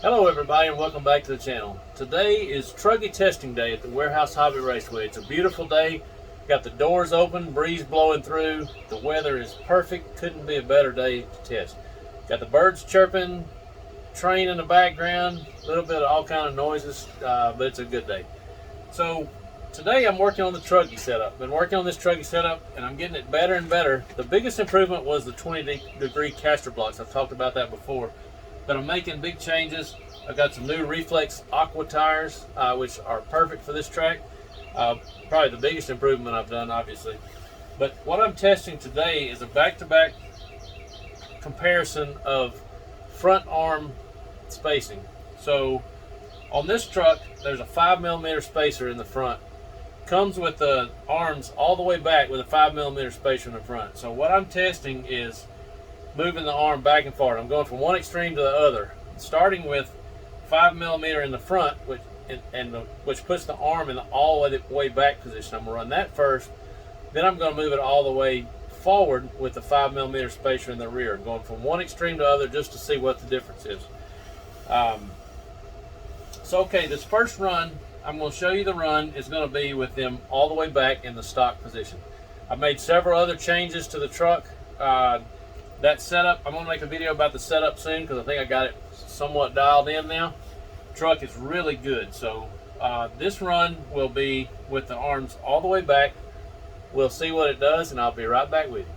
Hello everybody and welcome back to the channel. Today is Truggy testing day at the Warehouse Hobby Raceway. It's a beautiful day. Got the doors open, breeze blowing through. The weather is perfect. Couldn't be a better day to test. Got the birds chirping, train in the background, a little bit of all kind of noises, but it's a good day. So today I'm working on the Truggy setup. Been working on this Truggy setup and I'm getting it better and better. The biggest improvement was the 20-degree caster blocks. I've talked about that before. But I'm making big changes. I've got some new Reflex Aqua tires, which are perfect for this track. Probably the biggest improvement I've done, obviously. But what I'm testing today is a back-to-back comparison of front arm spacing. So on this truck, there's a 5mm spacer in the front. Comes with the arms all the way back with a 5mm spacer in the front. So what I'm testing is moving the arm back and forward. I'm going from one extreme to the other, starting with 5mm in the front, which puts the arm in the all the way back position. I'm going to run that first, then I'm going to move it all the way forward with the 5mm spacer in the rear, going from one extreme to the other just to see what the difference is. So okay, this first run, I'm going to show you the run is going to be with them all the way back in the stock position. I've made several other changes to the truck. That setup, I'm going to make a video about the setup soon because I think I got it somewhat dialed in now. The truck is really good. So this run will be with the arms all the way back. We'll see what it does and I'll be right back with you.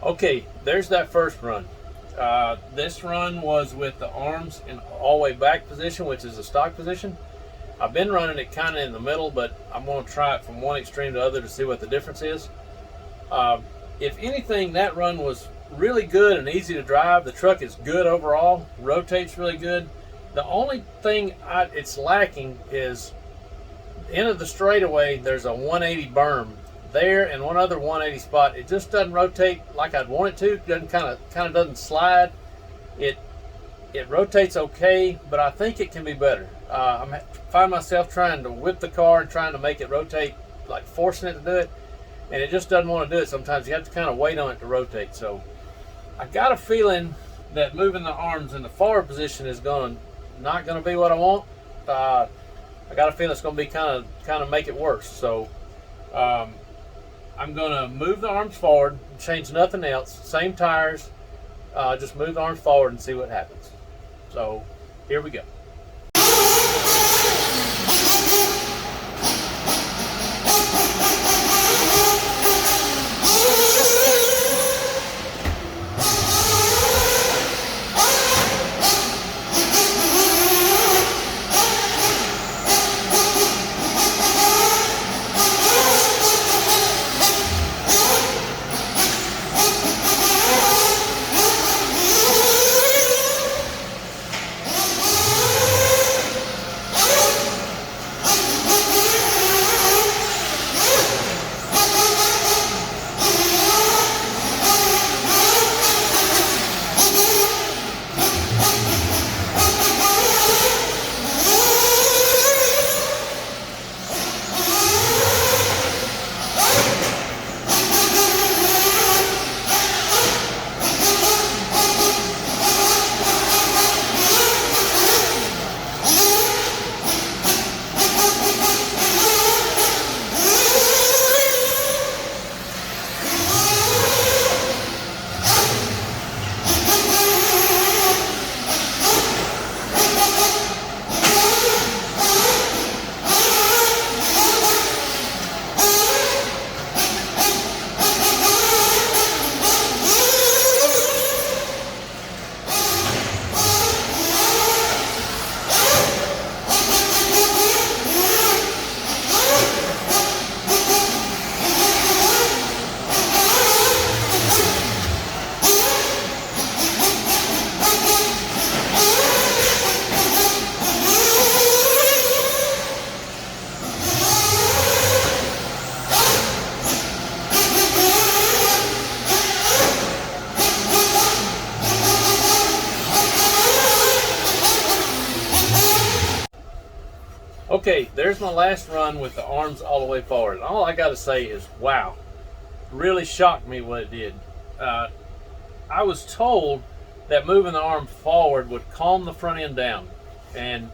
Okay, there's that first run. This run was with the arms in all the way back position, which is the stock position. I've been running it kind of in the middle, but I'm going to try it from one extreme to the other to see what the difference is. If anything, that run was really good and easy to drive. The truck is good overall, rotates really good. The only thing it's lacking is end of the straightaway, there's a 180 berm there and one other 180 spot. It just doesn't rotate like I'd want it to. It doesn't kind of doesn't slide. It rotates okay, but I think it can be better. I find myself trying to whip the car and trying to make it rotate, like forcing it to do it, and it just doesn't want to do it. Sometimes you have to kind of wait on it to rotate. So I got a feeling that moving the arms in the forward position is not going to be what I want. I got a feeling it's going to be kind of make it worse. So I'm going to move the arms forward, change nothing else, same tires, just move the arms forward and see what happens. So here we go. Okay, there's my last run with the arms all the way forward. And all I got to say is, wow, really shocked me what it did. I was told that moving the arm forward would calm the front end down, and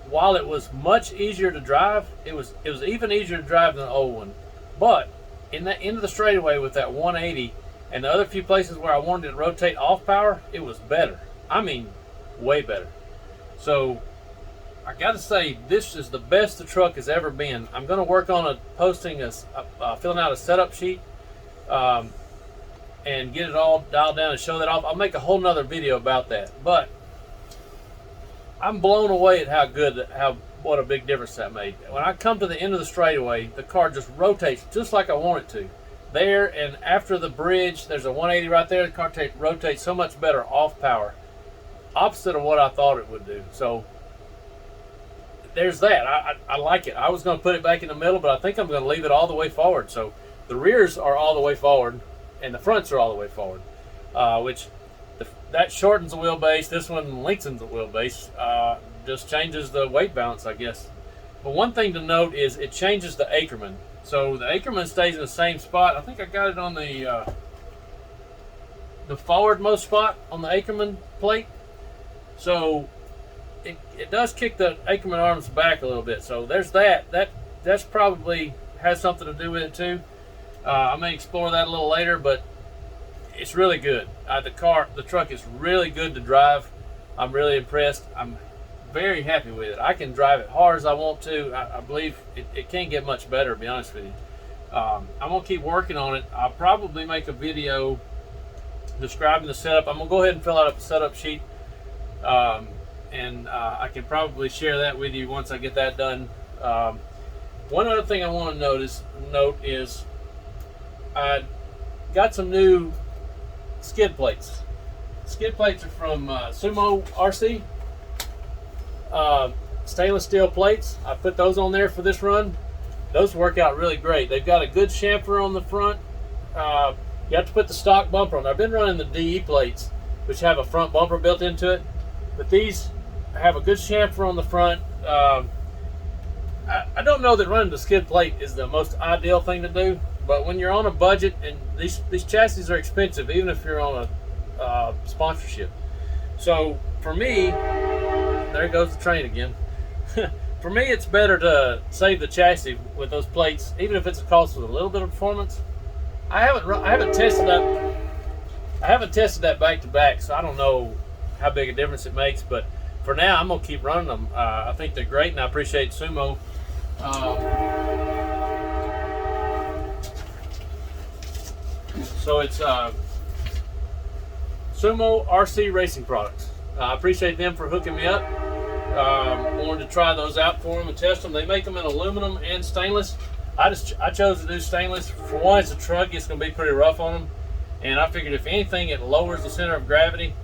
while it was much easier to drive, it was even easier to drive than the old one. But in the end of the straightaway with that 180 and the other few places where I wanted it to rotate off power, it was better. I mean, way better. So I got to say, this is the best the truck has ever been. I'm going to work on filling out a setup sheet and get it all dialed down and show that off. I'll make a whole nother video about that. But I'm blown away at what a big difference that made. When I come to the end of the straightaway, the car just rotates just like I want it to. There and after the bridge, there's a 180 right there. The car rotates so much better off power. Opposite of what I thought it would do. So there's that. I like it. I was going to put it back in the middle, but I think I'm going to leave it all the way forward. So the rears are all the way forward and the fronts are all the way forward, that shortens the wheelbase. This one lengthens the wheelbase. Just changes the weight balance, I guess. But one thing to note is it changes the Ackerman. So the Ackerman stays in the same spot. I think I got it on the forwardmost spot on the Ackerman plate. So it does kick the Ackerman arms back a little bit. So there's that. That's probably has something to do with it too. I may explore that a little later, but it's really good. The truck is really good to drive. I'm really impressed. I'm very happy with it. I can drive it hard as I want to. I believe it can't get much better, to be honest with you. I'm going to keep working on it. I'll probably make a video describing the setup. I'm going to go ahead and fill out a setup sheet. And I can probably share that with you once I get that done. One other thing I want to note is I got some new skid plates. Skid plates are from Sumo RC. Stainless steel plates. I put those on there for this run. Those work out really great. They've got a good chamfer on the front. You have to put the stock bumper on. I've been running the DE plates, which have a front bumper built into it, but these have a good chamfer on the front. I don't know that running the skid plate is the most ideal thing to do, but when you're on a budget, and these chassis are expensive, even if you're on a sponsorship. So for me, there goes the train again. For me, it's better to save the chassis with those plates, even if it's a cost with a little bit of performance. I haven't tested that back to back, so I don't know how big a difference it makes. But for now, I'm gonna keep running them. I think they're great, and I appreciate Sumo. So it's Sumo RC Racing Products. I appreciate them for hooking me up. Wanted to try those out for them and test them. They make them in aluminum and stainless. I chose to do stainless. For one, it's a Truggy. It's going to be pretty rough on them. And I figured if anything, it lowers the center of gravity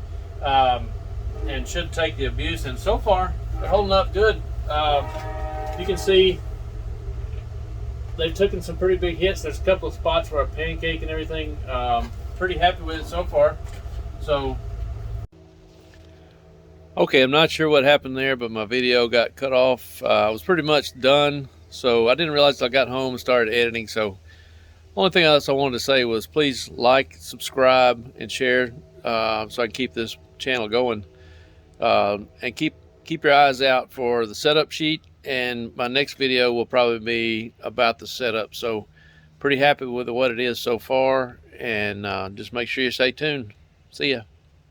and should take the abuse. And so far, they're holding up good. You can see they've taken some pretty big hits. There's a couple of spots where I pancake and everything. Pretty happy with it so far. So, okay, I'm not sure what happened there, but my video got cut off. I was pretty much done, so I didn't realize I got home and started editing. So only thing else I wanted to say was please like, subscribe, and share so I can keep this channel going. And keep your eyes out for the setup sheet, and my next video will probably be about the setup. So pretty happy with what it is so far, and just make sure you stay tuned. See ya.